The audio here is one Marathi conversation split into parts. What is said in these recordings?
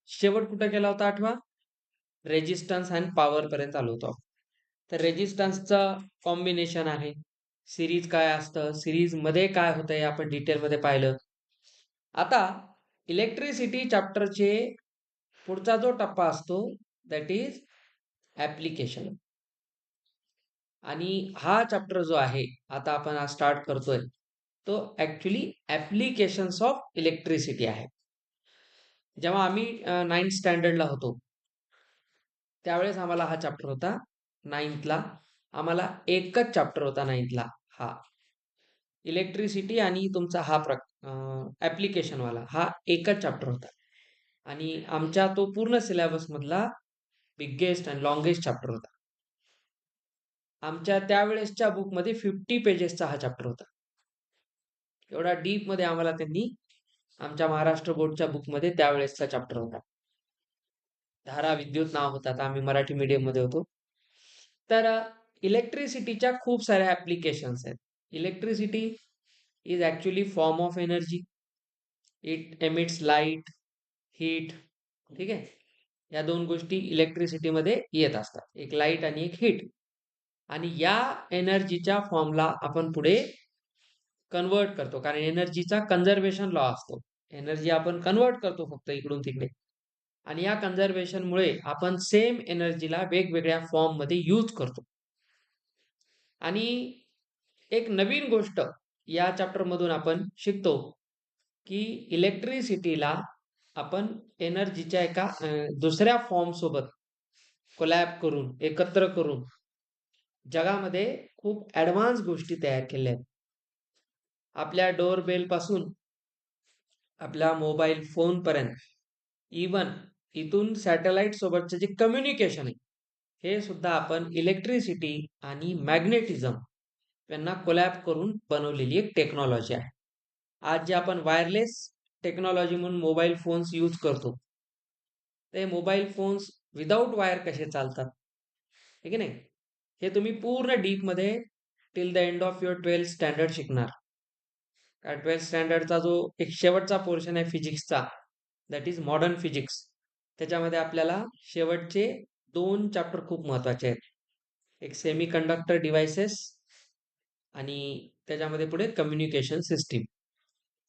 शेवट कुठं केला होता आठवा? रेजिस्टन्स आणि पॉवर पर्यंत आलो होतो. तर रेजिस्टन्सचं कॉम्बिनेशन आहे. सिरीज काय असतं, सिरीज मध्ये काय होतं हे आपण डिटेलमध्ये पाहिलं. आता इलेक्ट्रिसिटी चॅप्टरचे पुढचा जो टप्पा असतो दॅट इज ऍप्लिकेशन. आणि हा चॅप्टर जो आहे आता आपण आज स्टार्ट करतोय तो ऍक्च्युली ऍप्लिकेशन्स ऑफ इलेक्ट्रिसिटी आहे. जेव्हा आम्ही 9th स्टँडर्डला होतो त्यावेळेस आम्हाला हा चॅप्टर होता 9thला. आम्हाला एकच चॅप्टर होता 9thला हा इलेक्ट्रिसिटी आणि तुमचा हा ऍप्लिकेशन वाला हा एकच चॅप्टर होता. आणि आमच्या तो पूर्ण सिलेबस मधला बिगेस्ट अँड लॉंगेस्ट चॅप्टर होता. आमच्या त्यावेळेसच्या बुकमध्ये 50 पेजेसचा हा चॅप्टर होता. एवढा डीप मध्ये आम्हाला त्यांनी आमच्या महाराष्ट्र बोर्डच्या बुकमध्ये त्यावेळेसचा चॅप्टर होता. धारा विद्युत नाव होता. आता आम्ही मराठी मीडियम मध्ये होतो. तर इलेक्ट्रिसिटीच्या खूप साऱ्या ऍप्लिकेशन्स आहेत. Electricity is actually form of energy. It emits light, heat. ठीक आहे, या दोन गोष्टी इलेक्ट्रिसिटीमध्ये येत असतात, एक लाईट आणि एक हीट. आणि या एनर्जीच्या फॉर्मला आपण पुढे कन्वर्ट करतो, कारण एनर्जीचा कन्झर्वेशन लॉ असतो. एनर्जी आपण कन्वर्ट करतो फक्त इकडून तिकडे. आणि या कन्झर्वेशनमुळे आपण सेम एनर्जीला वेगवेगळ्या फॉर्म मध्ये यूज करतो. आणि एक नवीन गोष्ट या चॅप्टर मधून आपण शिकतो की इलेक्ट्रिसिटीला आपण एनर्जीच्या एका दुसऱ्या फॉर्म सोबत कोलॅब करून एकत्र करून जगामध्ये खूप ऍडव्हान्स गोष्टी तयार केल्या आहेत. आपल्या डोअरबेल पासून आपल्या मोबाईल फोन पर्यंत, इवन इथून सॅटेलाइट सोबतचे जे कम्युनिकेशन आहे हे सुद्धा आपण इलेक्ट्रिसिटी आणि मॅग्नेटिझम यांना कोलॅब करून बनवलेली एक टेक्नॉलॉजी आहे. आज जे आपण वायरलेस टेक्नॉलॉजी म्हणून मोबाईल फोन्स यूज करतो, ते मोबाईल फोन्स विदाऊट वायर कसे चालतात, ठीक आहे नाही, हे तुम्ही पूर्ण डीप मध्ये till the end of your 12th standard शिकणार. 12th स्टँडर्डचा जो एक शेवटचा पोर्शन आहे फिजिक्सचा, दॅट इज मॉडर्न फिजिक्स, त्याच्यामध्ये आपल्याला शेवटचे 2 चॅप्टर खूप महत्वाचे आहेत. एक सेमी कंडक्टर डिव्हाइसेस आणि त्याच्यामध्ये पुढे कम्युनिकेशन सिस्टीम.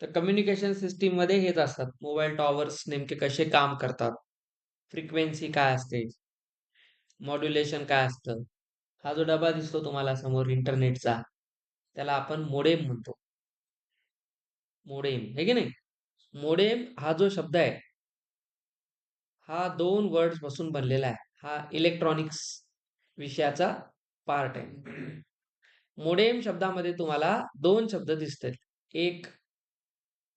तर कम्युनिकेशन सिस्टीम मध्ये हेच असतात, मोबाईल टॉवर्स नेमके कसे काम करतात, फ्रिक्वेन्सी काय असते, मॉड्युलेशन काय असतं. हा जो डबा दिसतो तुम्हाला समोर इंटरनेटचा, त्याला आपण मोडेम म्हणतो. मोडेम आहे की नाही. मोडेम हा जो शब्द आहे हा 2 वर्ड्स पासून बनलेला आहे. हा इलेक्ट्रॉनिक्स विषयाचा पार्ट आहे. मोडेम शब्दामध्ये तुम्हाला 2 शब्द दिसतात. एक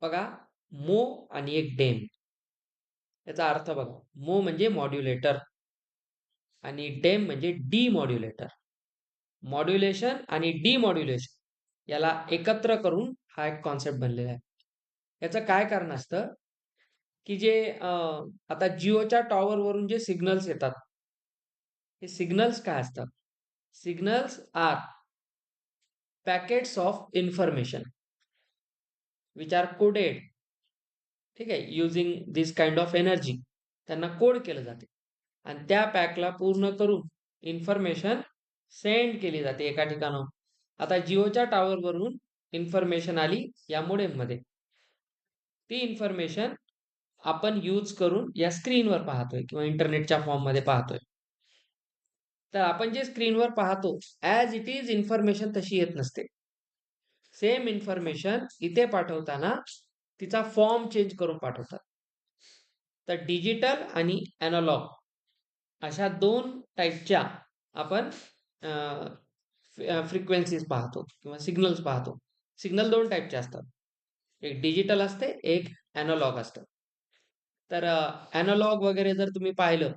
बघा मो आणि एक डेम. याचा अर्थ बघा, मो म्हणजे मॉड्युलेटर आणि डेम म्हणजे डीमॉड्युलेटर. मॉड्युलेशन आणि डीमॉड्युलेशन याला एकत्र करून हा एक कॉन्सेप्ट बनलेला आहे. याचं काय कारण असतं की जे आता जिओच्या टॉवर वरून जे सिग्नल्स येतात, हे सिग्नल्स काय असतात? Signals are packets of information which are coded, ठीक आहे, using this kind of energy. त्यांना कोड केलं जाते आणि त्या पॅकला पूर्ण करून इन्फॉर्मेशन सेंड केली जाते एका ठिकाणाहून. आता जिओच्या टॉवर वरून इन्फॉर्मेशन आली या मोडेम मध्ये, ती इन्फॉर्मेशन आपण यूज करून या स्क्रीनवर पाहतोय किंवा इंटरनेटच्या फॉर्म मध्ये पाहतोय. तर आपण जे स्क्रीनवर पाहतो ऍज इट इज इन्फॉर्मेशन तशी येत नसते. सेम इन्फॉर्मेशन इथे पाठवताना तिचा फॉर्म चेंज करून पाठवतात. तर डिजिटल आणि अॅनालॉग अशा 2 टाईपच्या आपण फ्रिक्वेन्सीज पाहतो किंवा सिग्नल्स पाहतो. सिग्नल 2 टाईपचे असतात, एक डिजिटल असते, एक अॅनालॉग असतं. तर अॅनालॉग वगैरे जर तुम्ही पाहिलं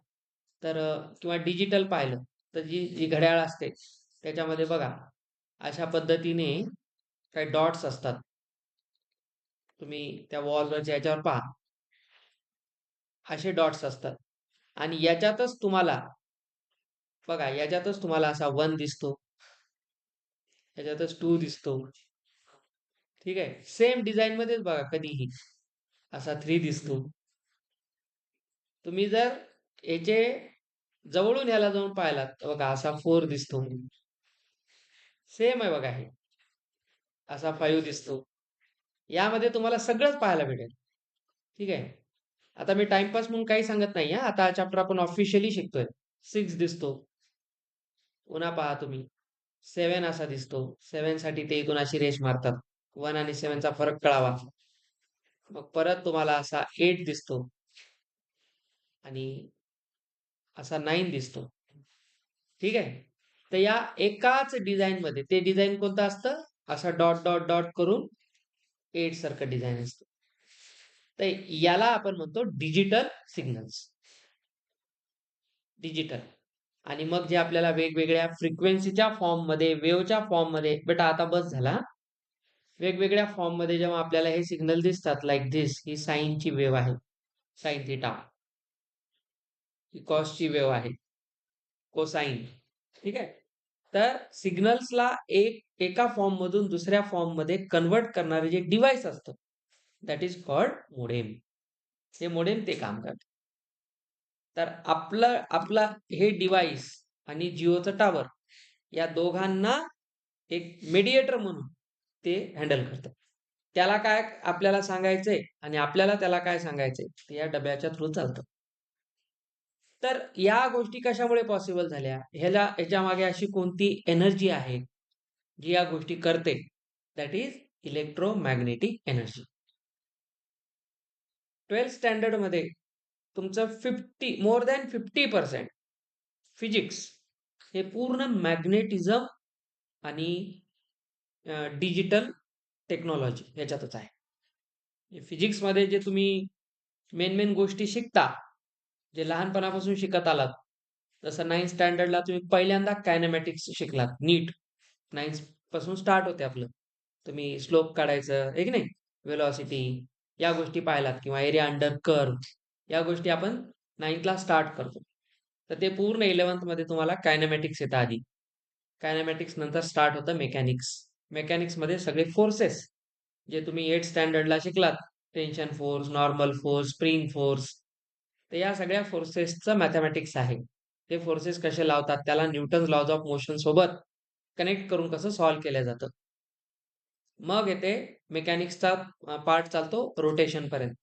तर किंवा डिजिटल पाहिलं तर जी जी घड्याळ असते त्याच्यामध्ये बघा अशा पद्धतीने काही डॉट्स असतात. तुम्ही त्या वॉलवरच्या याच्यावर पहा, असे डॉट्स असतात. आणि याच्यातच तुम्हाला बघा, याच्यातच तुम्हाला असा 1 दिसतो, याच्यातच 2 दिसतो, ठीक आहे. सेम डिझाईन मध्येच बघा कधीही असा 3 दिसतो. तुम्ही जर याचे जवळून याला जाऊन पाहिलात तर बघा असा 4 दिसतो. सेम आहे बघा हे. असा 5 दिसतो. यामध्ये तुम्हाला सगळंच पाहायला भेटेल. ठीक आहे. आता मी टाईमपास म्हणून काही सांगत नाही हां. आता हा चॅप्टर आपण ऑफिशियली शिकतोय. 6 दिसतो. पुन्हा पहा तुम्ही. 7 असा दिसतो. 7 साठी ते इथून अशी रेष मारतात. 1 आणि 7 चा फरक कळावा. मग परत तुम्हाला असा 8 दिसतो आणि असा 9 दिसतो. ठीक आहे. तर या एकाच डिझाईनमध्ये ते डिझाईन कोणतं असतं? असा डॉट, डॉट, डॉट करून 8 सारखं डिझाईन असतं. तर याला आपण म्हणतो डिजिटल सिग्नल्स. डिजिटल. आणि मग जे आपल्याला वेगवेगळ्या फ्रिक्वेन्सीच्या फॉर्ममध्ये, वेव्हच्या फॉर्ममध्ये बेटा आता बस झाला. वेगवेगळ्या फॉर्ममध्ये जेव्हा आपल्याला हे सिग्नल दिसतात लाइक धिस, ही साइनची वेव्ह आहे. Sine theta. ही कॉसची वेव्ह आहे. कोसाइन. ठीक आहे. तर सिग्नल्सला एका फॉर्ममधून दुसऱ्या फॉर्ममध्ये कन्व्हर्ट करणारे जे डिव्हाइस असतं, दॅट इज कॉल्ड मोडेम. हे मोडेम ते काम करतं. तर आपलं आपला हे डिव्हाइस आणि जिओचं टॉवर या दोघांना एक मीडिएटर म्हणून ते हँडल करतं. त्याला काय आपल्याला सांगायचंय आणि आपल्याला त्याला काय सांगायचंय ते या डब्याच्या थ्रू चालतं. तर या गोष्टी कशामुळे पॉसिबल झाल्या? ह्याच्या मागे अशी कोणती एनर्जी आहे, जी या गोष्टी करते? That is electromagnetic energy. 12th स्टँडर्डमध्ये तुमचं मोर दॅन 50% फिजिक्स हे पूर्ण मॅग्नेटिझम आणि डिजिटल टेक्नॉलॉजी ह्याच्यातच आहे. फिजिक्समध्ये जे तुम्ही मेन गोष्टी शिकता, जे लहानपणापासून शिकत आलात, जसं 9th स्टँडर्डला तुम्ही पहिल्यांदा कायनेमॅटिक्स शिकलात. नीट 9th पासून स्टार्ट होते आपलं. तुम्ही स्लोप काढायचं, आहे की नाही? वेलॉसिटी या गोष्टी पाहिलात किंवा एरिया अंडर कर्व या गोष्टी आपण 9thला स्टार्ट करतो. तर ते पूर्ण 11th मध्ये तुम्हाला कायनेमॅटिक्स येतं आधी. कायनेमॅटिक्स नंतर स्टार्ट होतं मेकॅनिक्स. मेकॅनिक्समध्ये सगळे फोर्सेस जे तुम्ही 8th स्टँडर्डला शिकलात, tension force, normal force, spring force, तर या सगळ्या फोर्सेसचं मॅथमॅटिक्स आहे. ते फोर्सेस कसे लावतात, त्याला न्यूटन्स लॉज ऑफ मोशन सोबत कनेक्ट करून कसं सॉल्व्ह केलं जातं. मग येते मेकॅनिक्सचा पार्ट चालतो रोटेशन पर्यंत.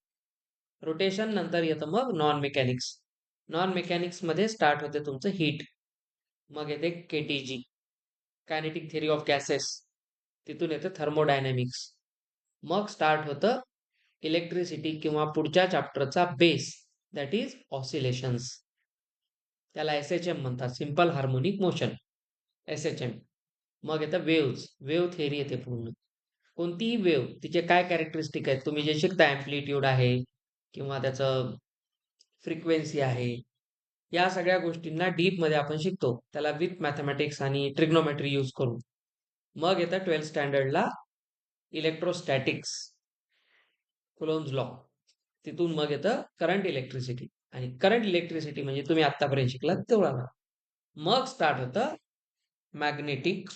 रोटेशन नंतर येतं मग नॉन मेकॅनिक्स. नॉन मेकॅनिक्समध्ये स्टार्ट होते तुमचं हीट. मग येते KTG, kinetic theory of gases. तिथून येतं थर्मोडायनॅमिक्स. मग स्टार्ट होतं इलेक्ट्रिसिटी किंवा पुढच्या चॅप्टरचा बेस, दॅट इज ऑसिलेशन्स. त्याला एसएचएम म्हणतात, सिंपल हार्मोनिक मोशन, एसएचएम. मग येतं वेव्हज. वेव्ह थिअरी येते पूर्ण. कोणतीही वेव्ह तिचे काय कॅरेक्टरिस्टिक आहेत तुम्ही जे शिकता, अँप्लिट्यूड आहे किंवा त्याचं फ्रिक्वेन्सी आहे, या सगळ्या गोष्टींना डीपमध्ये आपण शिकतो, त्याला विथ मॅथमॅटिक्स आणि ट्रिग्नोमेट्री यूज करून. मग येतं 12th स्टँडर्डला इलेक्ट्रोस्टॅटिक्स, कुलोम्ब्स लॉ. तिथून मग येतं करंट इलेक्ट्रिसिटी. आणि करंट इलेक्ट्रिसिटी म्हणजे तुम्ही आतापर्यंत शिकलात तेवढा. मग स्टार्ट होतं magnetic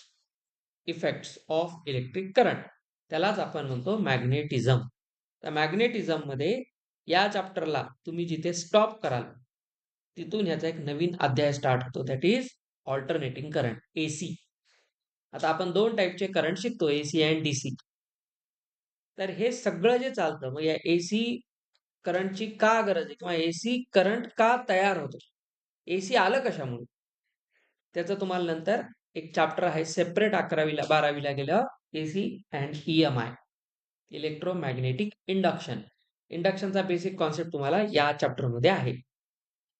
effects of electric current. त्यालाच आपण म्हणतो मॅग्नेटिझम. तर मॅग्नेटिझम मध्ये या चॅप्टरला तुम्ही जिथे स्टॉप कराल तिथून ह्याचा एक नवीन अध्याय स्टार्ट होतो, that is alternating current, AC. आता आपण 2 टाईपचे करंट शिकतो, एसी अँड डीसी. तर हे सगळं जे चालतं, मग या एसी करंटची का गरज आहे किंवा एसी करंट का तयार होतो, एसी आलं कशामुळे, त्याचं तुम्हाला नंतर एक चॅप्टर आहे सेपरेट 11वीला 12वीला गेल्यावर, AC and EMI, electromagnetic induction. इंडक्शनचा बेसिक कॉन्सेप्ट तुम्हाला या चॅप्टरमध्ये आहे.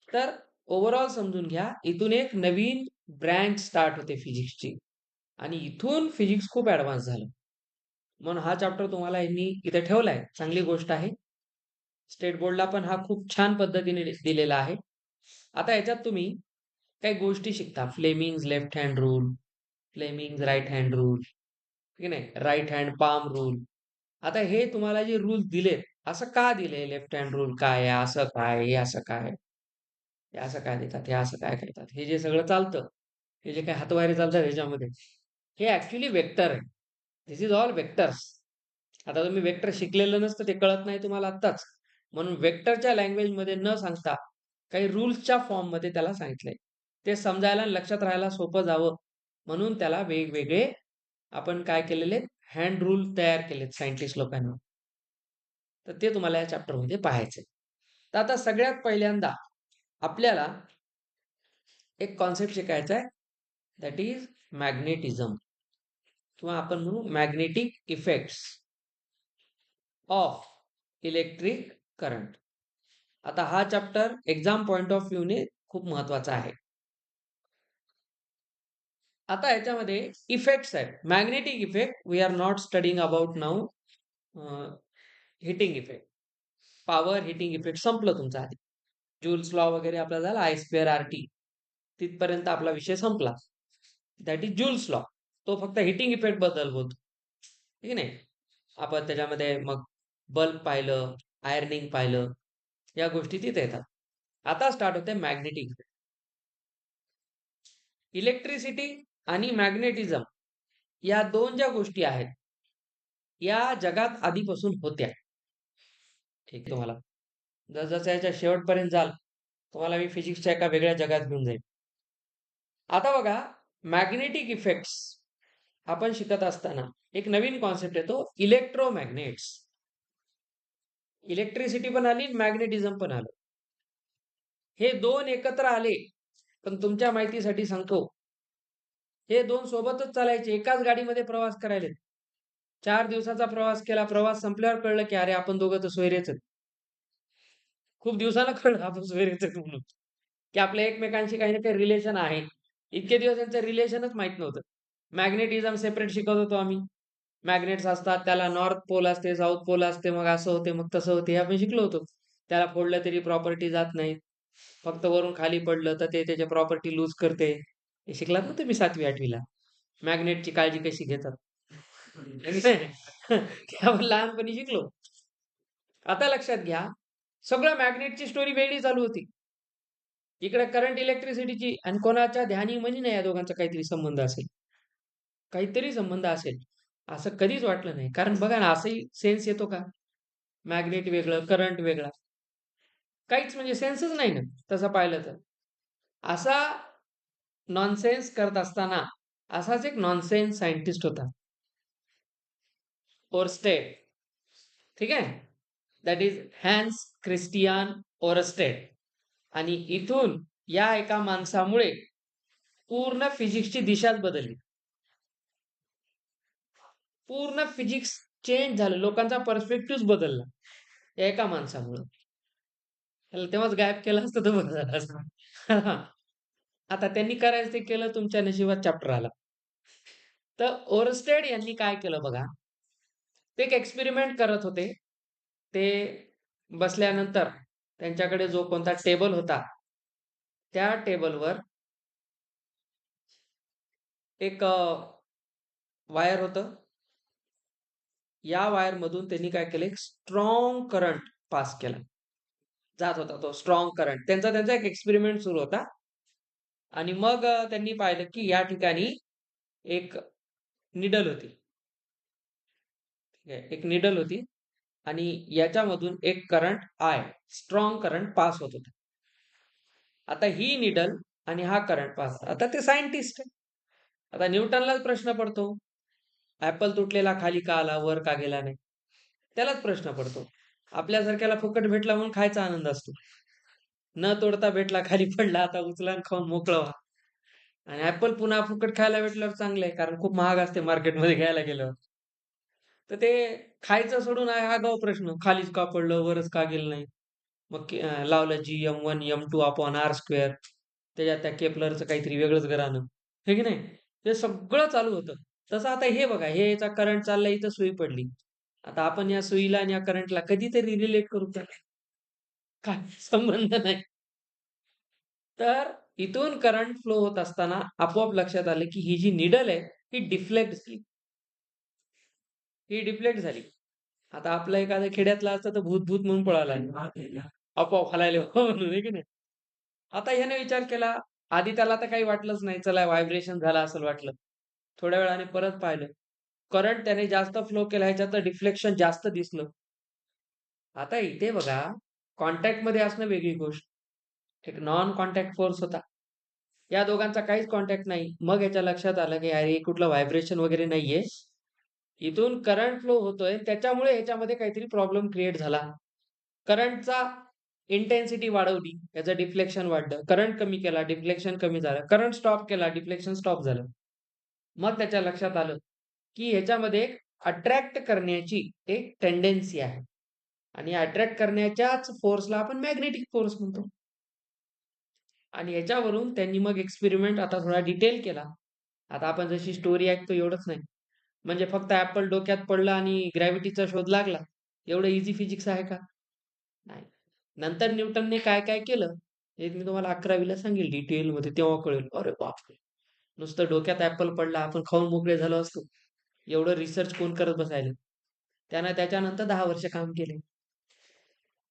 तर ओव्हरऑल समजून घ्या, इथून एक नवीन ब्रँच स्टार्ट होते फिजिक्सची आणि इथून फिजिक्स खूप ऍडव्हान्स झालं. म्हणून हा चॅप्टर तुम्हाला यांनी इथे ठेवलाय, चांगली गोष्ट आहे. स्टेट बोर्डला पण हा खूप छान पद्धतीने दिलेला आहे. आता याच्यात तुम्ही काही गोष्टी शिकता, Fleming's left hand rule, Fleming's right hand rule, ठीक नाही, राईट हँड पाम रूल. आता हे तुम्हाला जे रूल दिलेत, असं का दिले, लेफ्ट हँड रूल काय आहे, असं काय, हे असं काय, हे असं काय देतात, हे असं काय करतात, हे जे सगळं चालतं, हे जे काही हातवारे चालतात ह्याच्यामध्ये, हे ऍक्च्युली वेक्टर आहे. दिस इज ऑल वेक्टर्स. आता तुम्ही वेक्टर शिकलेलं नसतं, ते कळत नाही तुम्हाला आत्ताच. म्हणून वेक्टरच्या लँग्वेजमध्ये न सांगता काही रूल्सच्या फॉर्ममध्ये त्याला सांगितलंय. ते समजायला आणि लक्षात राहायला सोपं जावं म्हणून त्याला वेगवेगळे आपण काय केलेले हँड रूल तयार केलेत सायंटिस्ट लोकांनी. तर ते तुम्हाला या चॅप्टरमध्ये पाहायचंय. तर आता सगळ्यात पहिल्यांदा आपल्याला एक कॉन्सेप्ट शिकायचा आहे, दॅट इज मॅग्नेटिझम किंवा आपण म्हणू magnetic effects of electric current. आता हा चॅप्टर एक्झाम पॉइंट ऑफ व्ह्यूने खूप महत्वाचा आहे. आता याच्यामध्ये इफेक्ट्स आहेत. Magnetic effect we are not studying about now. Heating effect, power heating effect संपलं तुमचं आधी. जूल्स लॉ वगैरे आपला झाला, आय स्क्वेअर आर टी, तिथपर्यंत आपला विषय संपला. That is joules law. तो फक्त हिटिंग इफेक्ट बद्दल बोलतो, ठीक नाही. आपण त्याच्यामध्ये मग बल्ब पाहिलं, आयर्निंग पाहिलं, या गोष्टी तिथे येतात. आता स्टार्ट होते मॅग्नेटिक इफेक्ट. इलेक्ट्रिसिटी आणि मॅग्नेटिझम या दोन ज्या गोष्टी आहेत या जगात आधीपासून होत्या. ठीक तुम्हाला जसं याच्या शेवटपर्यंत जाल तुम्हाला मी फिजिक्सच्या एका वेगळ्या जगात घेऊन जाईल. आता बघा, मॅग्नेटिक इफेक्ट्स आपण शिकत असताना एक नवीन कॉन्सेप्ट येतो, इलेक्ट्रोमॅग्नेट्स. इलेक्ट्रिसिटी पण आली, मॅग्नेटिझम पण आलं. हे दोन एकत्र आले, पण तुमच्या माहितीसाठी सांगतो, हे दोन सोबतच चालायचे, एकाच गाडीमध्ये प्रवास करायले. 4 दिवसाचा प्रवास केला, प्रवास संपल्यावर कळलं की अरे आपण दोघं तर सोयरेच आहेत. खूप दिवसानं कळलं आपण सोयरेच आहेत म्हणून, की आपल्या एकमेकांशी काही ना काही रिलेशन आहे. इतके दिवस त्यांचं रिलेशनच माहित नव्हतं. मॅग्नेटिझम सेपरेट शिकत होतो आम्ही. मॅग्नेट्स असतात, त्याला नॉर्थ पोल असते, साऊथ पोल असते, मग असं होते, मग तसं होते, हे आपण शिकलो होतो. त्याला फोडलं तरी प्रॉपर्टी जात नाही. फक्त वरून खाली पडलं तर ते त्याची प्रॉपर्टी लूज करते. हे शिकलात ना तुम्ही 7वी-8वी ला. मॅग्नेटची काळजी कशी घेतात. हे आपण लहानपणी शिकलो. आता लक्षात घ्या, सगळं मॅग्नेटची स्टोरी वेगळी चालू होती. इकडे करंट इलेक्ट्रिसिटीची आणि कोणाच्या ध्यानी म्हणी नाही या दोघांचा काहीतरी संबंध असेल. काहीतरी संबंध असेल. असं कधीच वाटलं नाही. कारण बघा ना, असंही सेन्स येतो का? मॅग्नेट वेगळं, करंट वेगळा. काहीच म्हणजे सेन्सच नाही ना, तसं पाहिलं तर. असा नॉनसेन्स करत असताना असाच एक नॉनसेन्स सायंटिस्ट होता. ओरस्टेड. ठीक आहे? That is Hans Christian Oersted. आणि इथून या एका माणसामुळे पूर्ण फिजिक्सची दिशाच बदलली. पूर्ण फिजिक्स चेंज झालं. लोकांचा पर्स्पेक्टिव्ह बदलला. या एका माणसामुळं. त्याला तेव्हाच गायब केलं असतं तर बरं झालं असतं. आता त्यांनी करायचं ते केलं, तुमच्या नशिबात चॅप्टर आला. तर ओरस्टेड यांनी काय केलं बघा. ते एक एक्सपेरिमेंट करत होते. ते बसल्यानंतर त्यांच्याकडे जो कोणता टेबल होता, त्या टेबलवर एक वायर होतं. या वायरमधून त्यांनी काय केलं, एक स्ट्रॉंग करंट पास केला. जात होता तो स्ट्रॉंग करंट. त्यांचा एक एक्सपेरिमेंट सुरू होता. आणि मग त्यांनी पाहिलं की या ठिकाणी एक निडल होती. ठीक आहे. एक निडल होती आणि याच्यामधून एक current I, strong current pass होत होता. आता ही निडल आणि हा करंट पास. आता ते सायंटिस्ट आहे. आता न्यूटनलाच प्रश्न पडतो, ऍपल तुटलेला खाली का आला, वर का गेला नाही? त्यालाच प्रश्न पडतो. आपल्यासारख्याला फुकट भेटला म्हणून खायचा आनंद असतो. न तोडता भेटला, खाली पडला, आता उचला आणि खाऊन मोकळं व्हा. आणि ऍपल पुन्हा फुकट खायला भेटल्यावर चांगलं आहे, कारण खूप महाग असते मार्केटमध्ये घ्यायला गेल्यावर. तर ते खायचं सोडून आहे आगाऊ प्रश्न, खालीच का पडलं, वरच का गेलं नाही? मग लावलं GM1 M2 upon R square, त्याच्यात त्या केपलरचं काहीतरी वेगळंच घराणं, हे की नाही? ते सगळं चालू होतं. तसं आता हे बघा, हे याचा करंट चाललाय, इथं सुई पडली. आता आपण या सुईला आणि या करंटला कधीतरी रिलेट करू का? काय संबंध नाही. तर इथून करंट फ्लो होत असताना आपोआप लक्षात आलं की ही जी निडल आहे ही डिफ्लेक्ट झाली. ही डिफ्लेक्ट झाली. आता आपलं एखाद्या खेड्यातला असतं तर भूत-भूत म्हणून पळाला आपोआप हलायले म्हणून, आहे की नाही? आता ह्याने विचार केला, आधी त्याला तर काही वाटलंच नाही. चला व्हायब्रेशन झाला असेल वाटलं. थोड्या वेळाने परत पाहिलं. करंट त्याने जास्त फ्लो केला, ह्याच्यात डिफ्लेक्शन जास्त दिसलं. आता इथे बघा, कॉन्टॅक्टमध्ये असणं वेगळी गोष्ट. एक नॉन कॉन्टॅक्ट फोर्स होता. या दोघांचा काहीच कॉन्टॅक्ट नाही. मग याच्या लक्षात आलं की अरे कुठलं व्हायब्रेशन वगैरे नाहीये. इथून करंट फ्लो होतोय त्याच्यामुळे ह्याच्यामध्ये काहीतरी प्रॉब्लेम क्रिएट झाला. करंटचा इंटेन्सिटी वाढवली, याचं डिफ्लेक्शन वाढलं. करंट कमी केला, डिफ्लेक्शन कमी झालं. करंट स्टॉप केला, डिफ्लेक्शन स्टॉप झालं. मग त्याच्या लक्षात आलं की ह्याच्यामध्ये एक अट्रॅक्ट करण्याची एक टेंडन्सी आहे आणि अट्रॅक्ट करण्याच्याच फोर्सला आपण मॅग्नेटिक फोर्स म्हणतो. आणि याच्यावरून त्यांनी मग एक्सपेरिमेंट आता थोडा डिटेल केला. आता आपण जशी स्टोरी ऐकतो एवढंच नाही. म्हणजे फक्त ॲपल डोक्यात पडलं आणि ग्रॅव्हिटीचा शोध लागला. एवढं इझी फिजिक्स आहे का? नाही. नंतर न्यूटनने काय-काय केलं, हे मी तुम्हाला 11वीला सांगेल डिटेलमध्ये तेव्हा कळेल. अरे बापरे! नुसतं डोक्यात ॲपल पडला, आपण खाऊन मोकळे झालो असतो. एवढं रिसर्च कोण करत बसायला? त्यानं त्याच्यानंतर 10 वर्ष काम केले.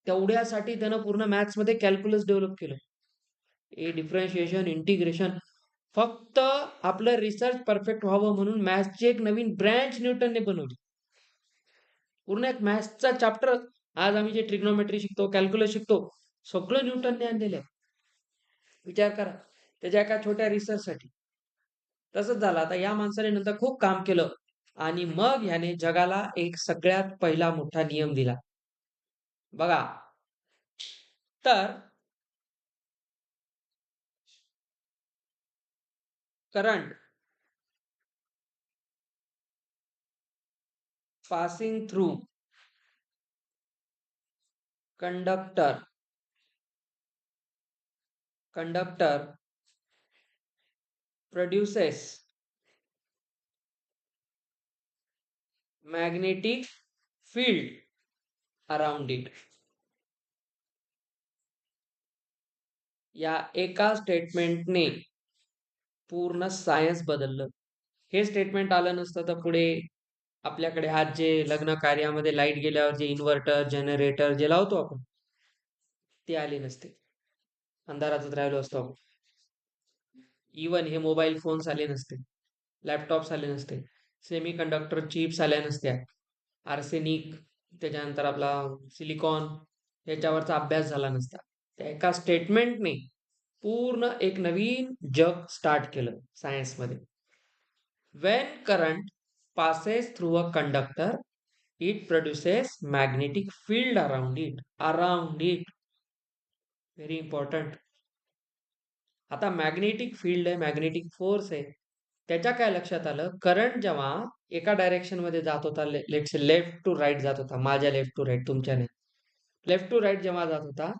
तेवढ्यासाठी त्यानं पूर्ण मॅथ्समध्ये कॅल्क्युलस डेव्हलप केलं. डिफरन्शिएशन, इंटिग्रेशन फक्त आपलं रिसर्च परफेक्ट व्हावं म्हणून मॅथ्सची एक नवीन ब्रँच न्यूटनने बनवली. पूर्ण एक मॅथ्सचा चॅप्टर आज आम्ही जे ट्रिग्नोमेट्री शिकतो, कॅल्क्युलस शिकतो, सगळं न्यूटनने आणलेलं आहे. विचार करा त्याच्या एका छोट्या रिसर्चसाठी. तसंच झालं आता या माणसाने नंतर खूप काम केलं आणि मग ह्याने जगाला एक सगळ्यात पहिला मोठा नियम दिला. बघा तर current passing through conductor produces magnetic field around it. या एका स्टेटमेंटने पूर्ण सायन्स बदललं. हे स्टेटमेंट आलं नसतं तर पुढे आपल्याकडे आज जे लग्न कार्यामध्ये लाईट गेल्यावर जे इन्व्हर्टर, जनरेटर जे लावतो आपण, ते आले नसते. अंधारातच राहिलो असतो आपण. इवन हे मोबाईल फोन्स आले नसते, लॅपटॉप्स आले नसते, सेमी कंडक्टर चिप्स आल्या नसत्या, आर्सेनिक त्याच्यानंतर आपला सिलिकॉन याच्यावरचा अभ्यास झाला नसता. त्या एका स्टेटमेंटने पूर्ण एक नवीन जग स्टार्ट केलं सायन्समध्ये. When current passes through a conductor, it produces magnetic field around it. Around it. Very important. आता मॅग्नेटिक फील्ड आहे, मॅग्नेटिक फोर्स आहे. त्याच्या काय लक्षात आलं, करंट जेव्हा एका डायरेक्शन मध्ये जात होता, लेट्स लेफ्ट टू राईट जात होता, माझ्या लेफ्ट टू राईट, तुमच्या नाही, लेफ्ट टू राईट जेव्हा जात होता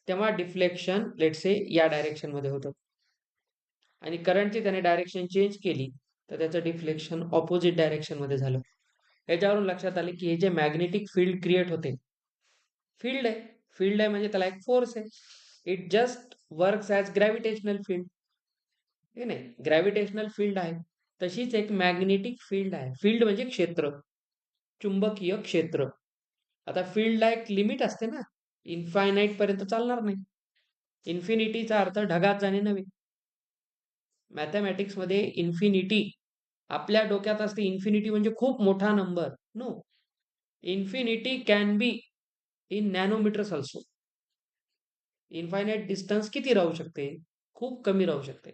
तेव्हा डिफ्लेक्शन लेट्स से या डायरेक्शन मध्ये होतं आणि करंटची त्याने डायरेक्शन चेंज केली तर त्याचं डिफ्लेक्शन ऑपोजिट डायरेक्शन मध्ये झालं. याच्यावरून लक्षात आले की हे जे मॅग्नेटिक फील्ड क्रिएट होते, फील्ड आहे, फील्ड आहे म्हणजे त्याला एक फोर्स आहे. It just works as gravitational field. हे नाही, ग्रॅव्हिटेशनल फील्ड आहे तशीच एक मॅग्नेटिक फील्ड आहे. फील्ड म्हणजे क्षेत्र, चुंबकीय क्षेत्र. आता फील्डला एक लिमिट असते ना, इन्फायनाईट पर्यंत चालणार नाही. इन्फिनिटीचा अर्थ ढगात जाणे नव्हे. मॅथमॅटिक्स मध्ये इन्फिनिटी आपल्या डोक्यात असते, इन्फिनिटी म्हणजे खूप मोठा number. No, infinity can be in nanometres also. Infinite distance किती राहू शकते? खूप कमी राहू शकते.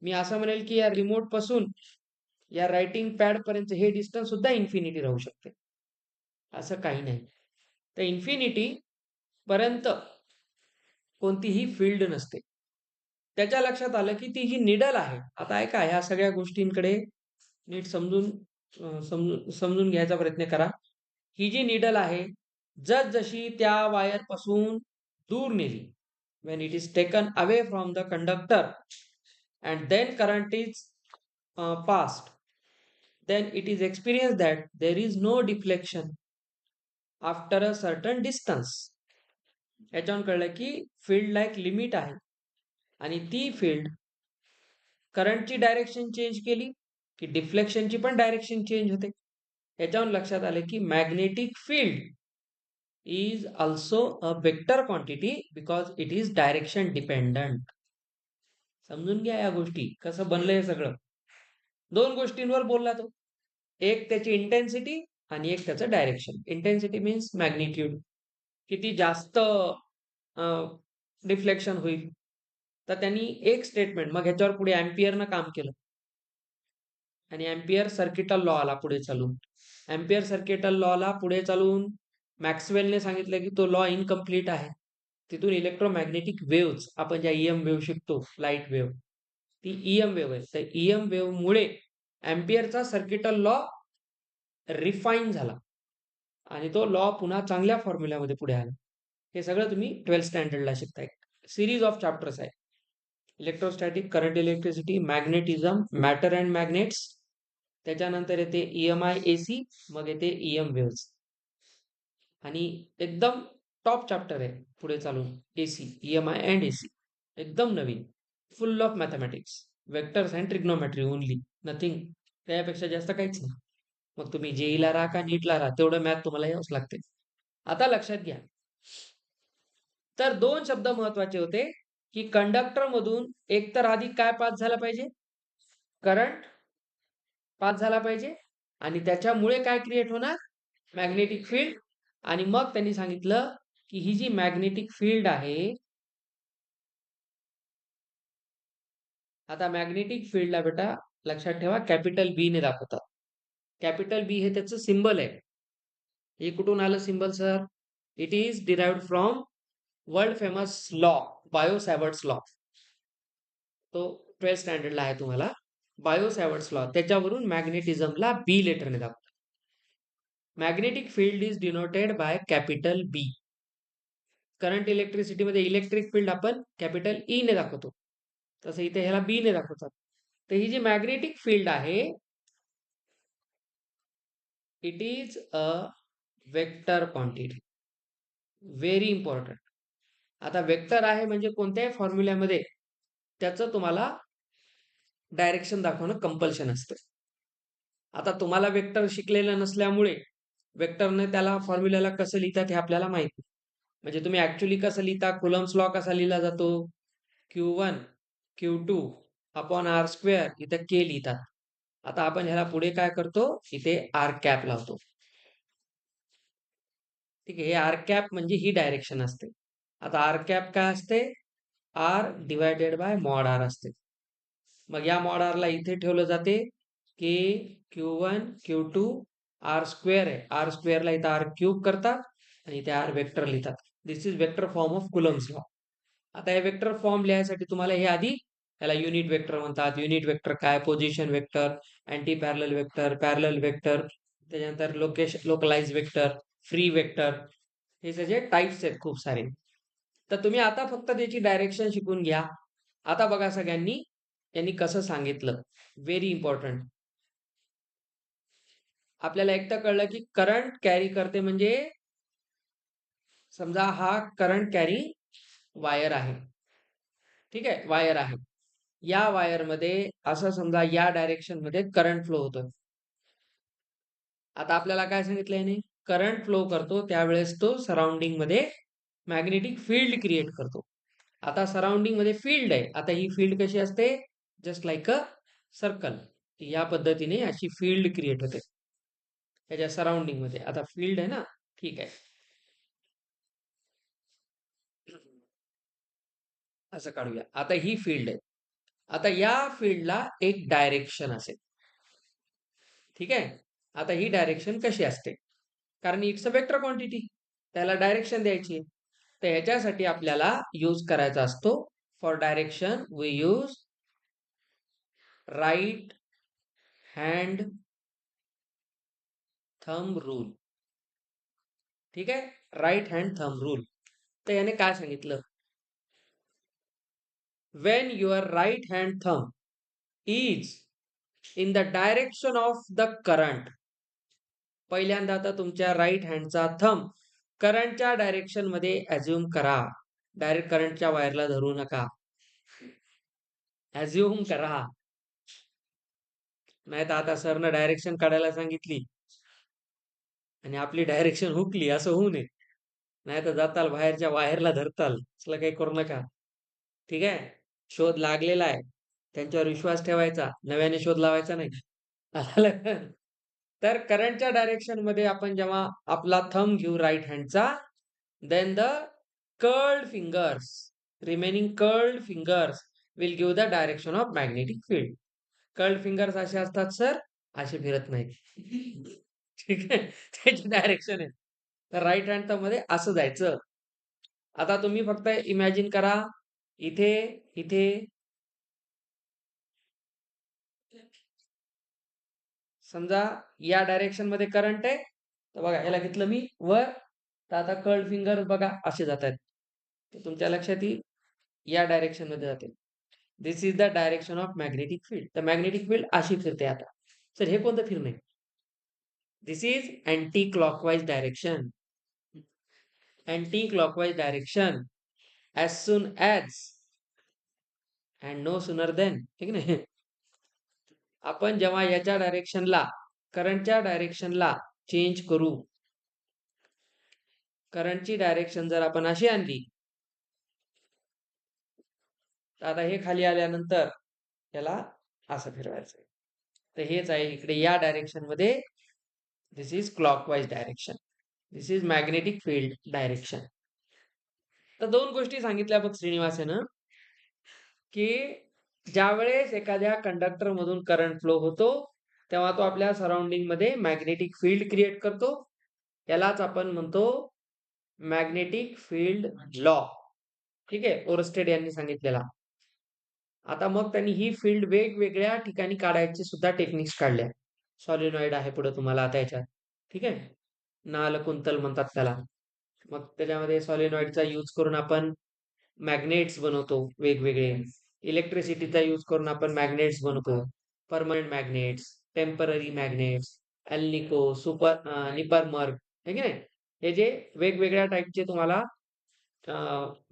मी असं म्हणेल की या रिमोट पासून या रायटिंग पॅड पर्यंत हे डिस्टन्स सुद्धा इन्फिनिटी राहू शकते. असं काही नाही. तर इन्फिनिटी पर्यंत कोणतीही फील्ड नसते. त्याच्या लक्षात आलं की ती जी निडल आहे, आता ऐका ह्या सगळ्या गोष्टींकडे नीट समजून घ्यायचा प्रयत्न करा. ही जी निडल आहे जशी त्या वायर पासून दूर नेली, when it is taken away from the conductor and then current is passed, then it is experienced that there is no deflection after a certain distance. याच्यावरून कळलं की फील्डला एक लिमिट आहे आणि ती फील्ड करंटची डायरेक्शन चेंज केली की डिफ्लेक्शनची पण डायरेक्शन चेंज होते. याच्यावरून लक्षात आले की magnetic field is also a vector quantity because it is direction dependent. समजून घ्या या गोष्टी, कसं बनलंय सगळं. दोन गोष्टींवर बोलला तो, एक त्याची इंटेन्सिटी आणि एक त्याचं डायरेक्शन. इंटेन्सिटी मीन्स मॅग्निट्यूड, किती जास्त डिफ्लेक्शन होईल. तर त्यांनी एक स्टेटमेंट, मग ह्याच्यावर पुढे अँपियरनं काम केलं आणि अँपियर सर्किटल लॉ आला पुढे चालून. अँपियर सर्किटल लॉला पुढे चालून मॅक्सवेलने सांगितलं की तो लॉ इनकम्प्लीट आहे. तिथून इलेक्ट्रोमॅग्नेटिक वेव्हज, आपण ज्या ईएम वेव्ह शिकतो, लाईट वेव्ह, ती ईएम वेव्ह आहे. तर ईएम वेव्ह मुळे अँपियरचा सर्किटल लॉ रिफाईन झाला आणि तो लॉ पुन्हा चांगल्या फॉर्म्युल्यामध्ये पुढे आला. हे सगळं तुम्ही 12th स्टँडर्डला शिकताय. सिरीज ऑफ चॅप्टर्स आहे. Electrostatic, current, electricity, magnetism, matter and magnets, त्याच्यानंतर येते EMI AC, मग येते ईएम वेव्हज आणि एकदम टॉप चॅप्टर आहे पुढे चालून AC, EMI अँड AC. एकदम नवीन, full of mathematics, vectors and trigonometry only, nothing. त्यापेक्षा जास्त काहीच नाही. मग तुम्ही जेईला राहा का नीटला राहा, तेवढं मॅथ तुम्हाला यावंच लागते. आता लक्षात घ्या, तर दोन शब्द महत्वाचे होते की कंडक्टर मधून एकतर आधी काय पास झाला पाहिजे, करंट पास झाला पाहिजे आणि त्याच्यामुळे काय क्रिएट होणार, मॅग्नेटिक फील्ड. आणि मग त्यांनी सांगितलं की ही जी मॅग्नेटिक फील्ड आहे, आता मॅग्नेटिक फील्डला बेटा लक्षात ठेवा कॅपिटल बी ने दाखवतात. कॅपिटल बी हे त्याचं सिंबल आहे. हे कुठून आलं symbol sir? It is derived from world famous law, Biot Savart's law. तो 12th स्टँडर्डला आहे तुम्हाला. बायो सॅवर्ट्स लॉ, त्याच्यावरून मॅग्नेटिझमला बी लेटरने दाखवतात. Magnetic field is denoted by capital B. Current electricity मध्ये इलेक्ट्रिक फील्ड आपण कॅपिटल ई ने दाखवतो, तसं इथे ह्याला बी ने दाखवतात. तर ही जी मॅग्नेटिक फील्ड आहे, it is a vector quantity. Very important. आता वेक्टर आहे म्हणजे कोणत्याही फॉर्म्युल्यामध्ये त्याचं तुम्हाला डायरेक्शन दाखवणं कंपल्शन असतं. आता तुम्हाला वेक्टर शिकलेलं नसल्यामुळे वेक्टरने त्याला फॉर्म्युल्याला कसं लिहितात हे आपल्याला माहिती. म्हणजे तुम्ही ऍक्च्युली कसं लिहिता, कुलम्स लॉ कसा लिहिला जातो, Q1 Q2 upon R square, इथं के लिहितात. आता आपण ह्याला पुढे काय करतो, इथे आर कॅप लावतो. ठीक आहे, हे आर कॅप म्हणजे ही डायरेक्शन असते. आता आर कॅप काय असते, R divided by mod R असते. मग या मॉड आरला इथे ठेवलं जाते की Q1 Q2 आर स्क्वेअर आहे, आर स्क्वेअरला इथं आर क्यूब करतात आणि इथे आर वेक्टर लिहितात. This is vector form of Coulomb's law. आता हे वेक्टर फॉर्म लिहायसाठी तुम्हाला हे आधी याला युनिट वेक्टर म्हणतात. युनिट वेक्टर काय, position vector, anti parallel vector, parallel vector, त्याच्यानंतर लोकलाइज वेक्टर, फ्री वेक्टर, हे सगळे टाइप्स आहेत खूप सारे. तर तुम्ही आता फक्त त्याची डायरेक्शन शिकून घ्या. आता बघा सगळ्यांनी त्यांनी कसं सांगितलं, व्हेरी इम्पॉर्टंट. आपल्याला एकदा कळलं की करंट कॅरी करते म्हणजे, समजा हा करंट कॅरी वायर आहे, ठीक आहे, वायर आहे. या वायर मध्ये असं समजा या डायरेक्शन मध्ये करंट फ्लो होतोय. आता आपल्याला काय सांगितलं याने, करंट फ्लो करतो त्यावेळेस तो सराउंडिंग मध्ये मॅग्नेटिक फील्ड क्रिएट करतो. आता सराउंडिंग मध्ये फील्ड आहे. आता ही फील्ड कशी असते, जस्ट लाईक अ सर्कल. या पद्धतीने अशी फील्ड क्रिएट होते त्याच्या सराउंडिंग मध्ये. आता फील्ड आहे ना, ठीक आहे, असं काढूया. आता ही फील्ड आहे. आता या फील्डला एक डायरेक्शन असेल, ठीक आहे. आता ही डायरेक्शन कशी असते, कारण इट्स अ वेक्टर क्वांटिटी, त्याला डायरेक्शन द्यायची. तर ह्याच्यासाठी आपल्याला यूज करायचा असतो, for direction we use right hand thumb rule. ठीक आहे, राईट हँड थंब रूल. तर याने काय सांगितलं, when your right hand thumb is in the direction of the current. पहिल्यांदा आता तुमच्या राईट हँडचा थंब करंटच्या डायरेक्शन मध्ये ऍझ्युम करा. डायरेक्ट करंटच्या वायरला धरू नका, ऍझ्युम करा. नाही तर आता सरनं डायरेक्शन काढायला सांगितली आणि आपली डायरेक्शन हुकली, असं होऊ नये. नाही तर जाताल बाहेरच्या वायरला धरताल, असलं काही करू नका. ठीक आहे, शोध लागलेला आहे, त्यांच्यावर विश्वास ठेवायचा, नव्याने शोध लावायचा नाही. तर करंटच्या डायरेक्शन मध्ये आपण जेव्हा आपला थंब घेऊ राईट हँडचा, then the curled fingers remaining curled fingers will give the direction of magnetic field. Curled fingers असे असतात सर, असे फिरत नाहीत. ठीक आहे, त्याची डायरेक्शन आहे. तर राईट हँड मध्ये असं जायचं. आता तुम्ही फक्त इमॅजिन करा, इथे इथे समजा या डायरेक्शन मध्ये करंट आहे, तर बघा याला घेतलं मी वर, तर आता कर्ल्ड फिंगर बघा असे जात आहेत. तर तुमच्या लक्षात येईल या डायरेक्शन मध्ये जाते. This is the direction of magnetic field. तर मॅग्नेटिक फील्ड अशी फिरते आता. सर हे कोणतं फिरणे? This is anti clockwise direction. Anti clockwise direction as soon as and no sooner than. ठीक नाही, आपण जेव्हा याच्या डायरेक्शनला, करंटच्या डायरेक्शनला चेंज करू, करंटची डायरेक्शन जर आपण अशी आणली, तर आता हे खाली आल्यानंतर याला असं फिरवायचं. तर हेच आहे इकडे या डायरेक्शन मध्ये. This is clockwise direction. This is magnetic field direction. तर दोन गोष्टी सांगितल्या बघ श्रीनिवास यानं, की ज्यावेळेस एखाद्या कंडक्टर मधून करंट फ्लो होतो, तेव्हा तो आपल्या सराउंडिंग मध्ये मॅग्नेटिक फील्ड क्रिएट करतो. यालाच आपण म्हणतो मॅग्नेटिक फील्ड लॉ. ठीक आहे, ओरस्टेड यांनी सांगितलेला. आता मग त्यांनी ही फील्ड वेगवेगळ्या ठिकाणी काढायचे सुद्धा टेक्निक्स काढल्या. सॉलिनॉइड आहे पुढे तुम्हाला आता याच्यात. ठीक आहे, नाल कुंतल म्हणतात त्याला. मग त्याच्यामध्ये सॉलिनॉइडचा यूज करून आपण मॅग्नेट्स बनवतो वेगवेगळे. इलेक्ट्रिसिटीचा यूज करून आपण मॅग्नेट्स बनवतो. Permanent magnets, temporary magnets, alnico, निपरमर्क, है की नाही. हे जे वेगवेगळ्या टाईपचे तुम्हाला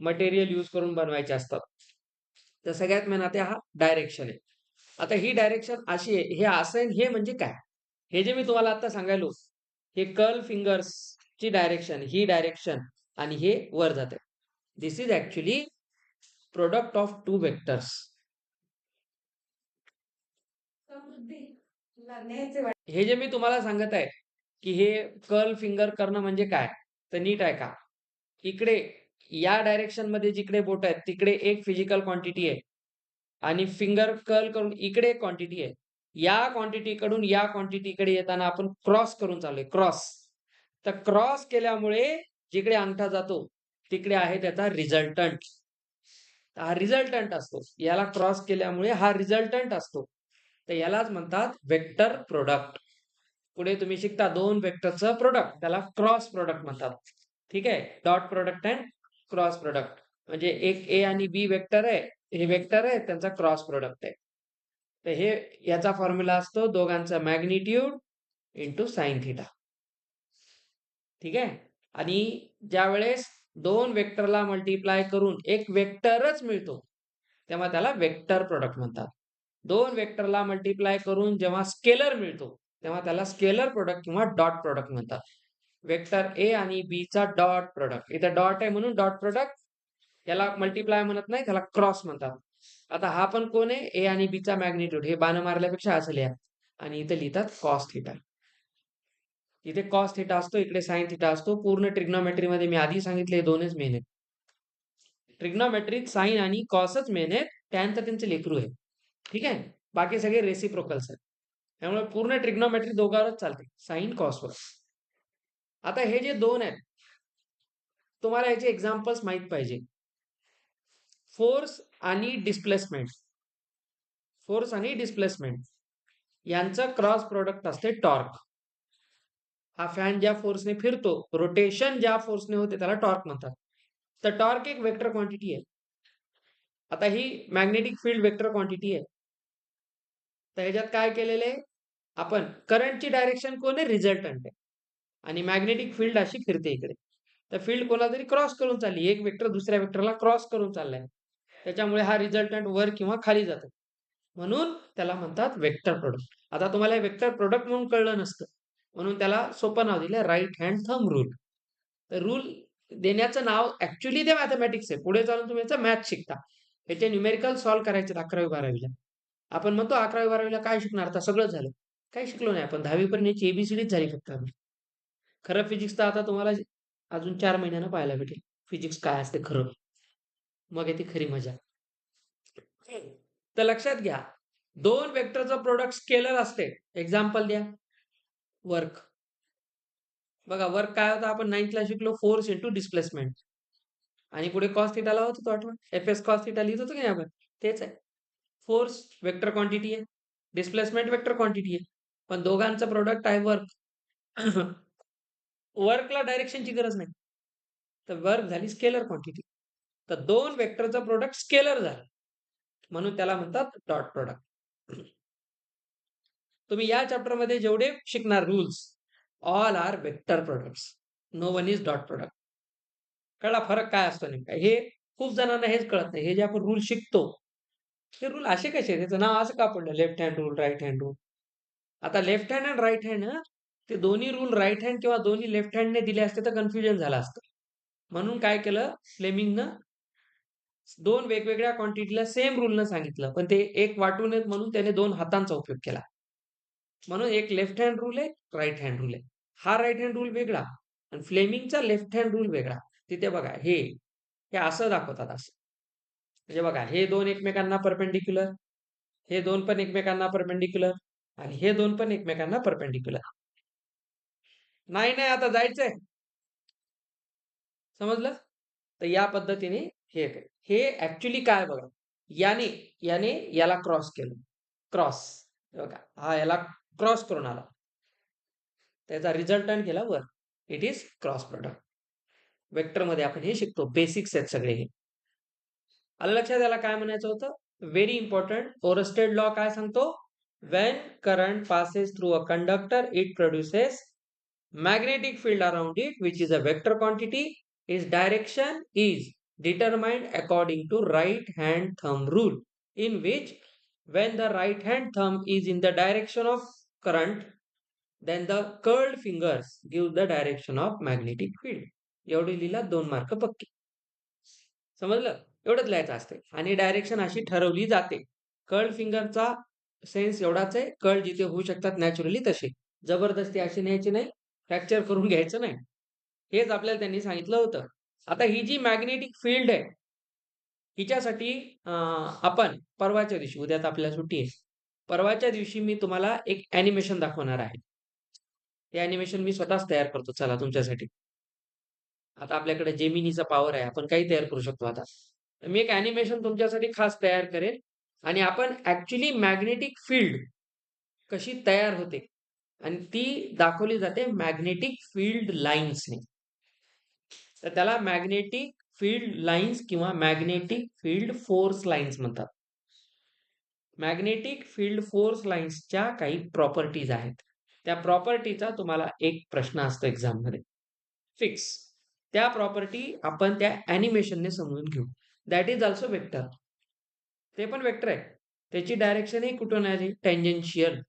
मटेरियल यूज करून बनवायचे असतात. तर सगळ्यात मेन आता हा डायरेक्शन आहे. आता ही डायरेक्शन अशी आहे, हे असं आहे, हे म्हणजे काय? हे जे मी तुम्हाला आता सांगायलो, हे कर्ल फिंगर्स ची डायरेक्शन, ही डायरेक्शन, आणि हे वर जाते. This is actually product of two vectors. हे जे मी तुम्हाला सांगत आहे की हे कर्ल फिंगर करणं म्हणजे काय, तर नीट आहे का, इकडे या डायरेक्शन मध्ये जिकडे बोट आहेत तिकडे एक फिजिकल क्वांटिटी आहे, आणि फिंगर कर्ल करून इकडे एक क्वांटिटी आहे. या क्वांटिटी कडून या क्वांटिटीकडे येताना आपण क्रॉस करून चाललोय, क्रॉस. तर क्रॉस केल्यामुळे जिकडे अंगठा जातो तिकडे आहे त्याचा रिझल्टंट. हा रिझल्टंट असतो. याला क्रॉस केल्यामुळे हा रिझल्टंट असतो. तर यालाच म्हणतात वेक्टर प्रोडक्ट. पुढे तुम्ही शिकता दोन वेक्टरचं प्रोडक्ट, त्याला क्रॉस प्रोडक्ट म्हणतात. ठीक आहे, dot product and cross product. म्हणजे एक ए आणि बी वेक्टर आहे, हे वेक्टर आहे, त्यांचा क्रॉस प्रोडक्ट आहे. तर हे याचा फॉर्म्युला असतो दोघांचा मॅग्निट्यूड इंटू साइन थिटा. ठीक आहे, आणि ज्या वेळेस दोन वेक्टरला मल्टिप्लाय करून एक वेक्टरच मिळतो, तेव्हा त्याला वेक्टर प्रोडक्ट म्हणतात. दोन वेक्टरला मल्टिप्लाय करून जेव्हा स्केलर मिळतो, तेव्हा त्याला स्केलर प्रोडक्ट किंवा डॉट प्रोडक्ट म्हणतात. वेक्टर ए आणि बी चा डॉट प्रोडक्ट, इथे डॉट आहे म्हणून डॉट प्रोडक्ट. याला मल्टिप्लाय म्हणत नाही, त्याला क्रॉस म्हणतात. आता हा पण कोण आहे, ए आणि बी चा मॅग्निट्यूड. हे बाण मारल्यापेक्षा असं लिहा, आणि इथे लिहितात कॉस थिटा. इथे कॉस थिटा असतो, इकडे साइन थिटा असतो. पूर्ण ट्रिग्नोमेट्री मध्ये मी आधी सांगितले दोनच मेन आहेत. ट्रिग्नोमेट्रीत साइन आणि कॉसच मेन आहेत, त्यानंतर त्यांचे लेकरू आहे. ठीक आहे, बाकी सगळे रेसिप्रोकल्स आहेत. त्यामुळे पूर्ण ट्रिग्नोमेट्री दोघांवरच चालते, साइन कॉसवर. आता हे जे दोन आहेत, तुम्हाला याचे एक्झाम्पल्स माहित पाहिजे. फोर्स आणि डिस्प्लेसमेंट. फोर्स आणि डिस्प्लेसमेंट यांचं क्रॉस प्रोडक्ट असते टॉर्क. हा फॅन ज्या फोर्सने फिरतो, रोटेशन ज्या फोर्सने होते, त्याला टॉर्क म्हणतात. तर टॉर्क एक वेक्टर क्वांटिटी आहे. आता ही मॅग्नेटिक फील्ड वेक्टर क्वांटिटी आहे. तर ह्याच्यात काय केलेलं आहे आपण, करंटची डायरेक्शन कोण आहे, रिझल्टंट आहे, आणि मॅग्नेटिक फील्ड अशी फिरते इकडे. तर फील्ड कोणाला तरी क्रॉस करून चालली, एक वेक्टर दुसऱ्या वेक्टरला क्रॉस करून चाललाय, त्याच्यामुळे हा रिझल्टंट वर किंवा खाली जातो, म्हणून त्याला म्हणतात वेक्टर प्रोडक्ट. आता तुम्हाला वेक्टर प्रोडक्ट म्हणून कळलं नसतं, म्हणून त्याला सोपं नाव दिलं राईट हँड थंब रूल. तर रूल देण्याचं नाव ऍक्च्युली ते मॅथमॅटिक्स आहे. पुढे चालून तुम्ही याचा मॅथ शिकता, याचे न्यूमेरिकल सॉल्व्ह करायचे 11वी-12वीला. आपण म्हणतो 11वी-12वीला काय शिकणार, आता सगळं झालं. काही शिकलो नाही आपण, 10वी पर्यंत एबीसीडीच झाली फक्त. खरं फिजिक्स तर आता तुम्हाला अजून 4 महिन्यानं पाहायला भेटेल, फिजिक्स काय असते खरं. मग येते खरी मजा. तर लक्षात घ्या, 2 वेक्टरचं प्रोडक्ट स्केलर असते. एक्झाम्पल द्या. वर्क. बघा वर्क काय होतं आपण 9th ला शिकलो फोर्स इंटू डिस्प्लेसमेंट. आणि पुढे कॉस थिटा लावत होतो आठवण. एफ-एस कॉस थिटा लिहित होतो की नाही आपण? तेच आहे. फोर्स वेक्टर क्वांटिटी आहे. डिस्प्लेसमेंट वेक्टर क्वांटिटी आहे. पण दोघांचं प्रोडक्ट आहे वर्क. वर्कला डायरेक्शनची गरज नाही. तर वर्क झाली स्केलर क्वांटिटी. तर 2 वेक्टरचं प्रोडक्ट स्केलर झालं. म्हणून त्याला म्हणतात डॉट प्रोडक्ट. तुम्ही या चॅप्टरमध्ये जेवढे शिकणार rules, all are vector products. No one is dot product. कळला फरक काय असतो नेमका? हे खूप जणांना हेच कळत नाही. हे जे आपण रूल शिकतो, हे रूल असे कसे? त्याचं नाव असं का पडलं? Left hand rule, right hand rule. आता लेफ्ट हँड आणि राईट हँड ते दोन्ही रूल राईट हँड किंवा दोन्ही लेफ्ट हँडने दिले असते तर कन्फ्युजन झालं असतं. म्हणून काय केलं फ्लेमिंगनं, 2 वेगवेगळ्या क्वांटिटीला सेम रूलनं सांगितलं. पण ते एक वाटू नयेत म्हणून त्याने 2 हातांचा उपयोग केला. म्हणून एक लेफ्ट हँड रूल आहे, राईट हँड रूल आहे. हा राईट हँड रूल वेगळा आणि फ्लेमिंगचा लेफ्ट हँड रूल वेगळा. तिथे बघा हे असं दाखवतात असं. म्हणजे बघा हे 2 एकमेकांना परपेंडिक्युलर, हे 2 पण एकमेकांना परपेंडिक्युलर आणि हे 2 पण एकमेकांना परपेंडिक्युलर. नाही, नाही आता जायचंय. समजलं? तर या पद्धतीने हे ऍक्च्युली काय बघा, याने याने याला क्रॉस केलं. क्रॉस. बघा हा याला क्रॉस करून आला. त्याचा रिझल्टंट केला वर. It is cross product. वेक्टरमध्ये आपण हे शिकतो. बेसिक्स आहेत सगळे हे. आलं लक्षात याला काय म्हणायचं होतं? Very important. ओरस्टेड लॉ काय सांगतो? When current passes through a conductor, it produces magnetic field around it, which is a vector quantity. Its direction is determined according to right hand thumb rule, in which when the right hand thumb is in the direction of current, then the curled fingers give the direction of magnetic field. एवढी लिहिला 2 मार्क पक्के. समजलं? एवढंच लिहायचं असते आणि डायरेक्शन अशी ठरवली जाते. कर्ल फिंगरचा सेन्स एवढाच आहे, कर्ल जिथे होऊ शकतात नॅचरली तसे. जबरदस्ती अशी न्यायची नाही, फ्रॅक्चर करून घ्यायचं नाही. हेच आपल्याला त्यांनी सांगितलं होतं. आता ही जी मॅग्नेटिक फील्ड आहे, हिच्यासाठी आपण परवाच्या दिवशी, उद्या तर आपल्याला सुट्टी आहे. परवाच्या दिवशी मी तुम्हाला एक ॲनिमेशन दाखवणार आहे. ते ॲनिमेशन मी स्वतःच तयार करतो चला तुमच्यासाठी. आता आपल्याकडे जेमिनीचा पॉवर आहे. आपण काही तयार करू शकतो आता. मी एक ॲनिमेशन तुमच्यासाठी खास तयार करेन आणि आपण ॲक्चुअली मॅग्नेटिक फील्ड कशी तयार होते आणि ती दाखवली जाते मॅग्नेटिक फील्ड लाईन्सने. तर त्याला मॅग्नेटिक फील्ड लाईन्स किंवा मॅग्नेटिक फील्ड फोर्स लाईन्स म्हणतात. मॅग्नेटिक फील्ड फोर्स लाईन्सच्या काही प्रॉपर्टीज आहेत. त्या प्रॉपर्टीचा तुम्हाला एक प्रश्न असतो एक्झाममध्ये. फिक्स. त्या प्रॉपर्टी आपण त्या ॲनिमेशनने समजून घेऊ. That is also vector. ते पण वेक्टर आहे. त्याची डायरेक्शनही कुठून आली? टँजेन्शियल.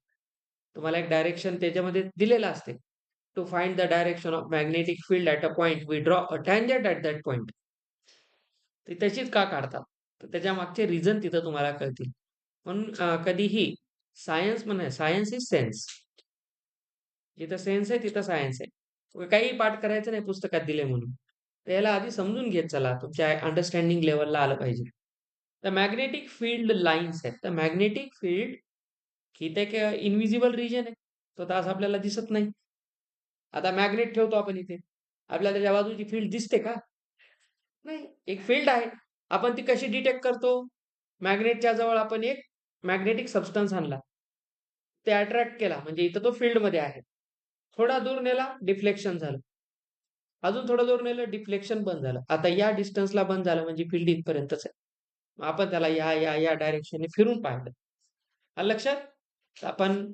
तुम्हाला एक डायरेक्शन त्याच्यामध्ये दिलेलं असते. To find the direction of magnetic field at a point, we draw a tangent at that point. ती तशीच का काढतात? तर त्याच्या मागचे रिझन तिथं तुम्हाला कळतील. म्हणून कधीही सायन्स म्हणा, सायन्स इज सेन्स. जिथं सेन्स आहे तिथं सायन्स आहे. काही पाठ करायचं नाही पुस्तकात दिले म्हणून. तर याला आधी समजून घेत चला. तुमच्या अंडरस्टँडिंग लेवलला आलं पाहिजे. तर मॅग्नेटिक फील्ड लाईन्स आहेत. तर मॅग्नेटिक फील्ड ही तर एक इनव्हिजिबल रिजन आहे. तो तर असं आपल्याला दिसत नाही. आता मॅग्नेट ठेवतो आपण इथे. आपल्याला त्याच्या बाजूची फील्ड दिसते का? नाही. एक फील्ड आहे. आपण ती कशी डिटेक्ट करतो? मॅग्नेटच्या जवळ आपण एक मॅग्नेटिक सबस्टन्स आणला. ते अट्रॅक्ट केला म्हणजे इथं तो फील्डमध्ये आहे. थोडा दूर नेला, डिफ्लेक्शन झालं. अजून थोडं दूर नेलं, डिफ्लेक्शन बंद झालं. आता या डिस्टन्सला बंद झालं म्हणजे फील्ड इथपर्यंतच आहे. मग आपण त्याला या डायरेक्शनने फिरून पाहिलं. आलं लक्षात? आपण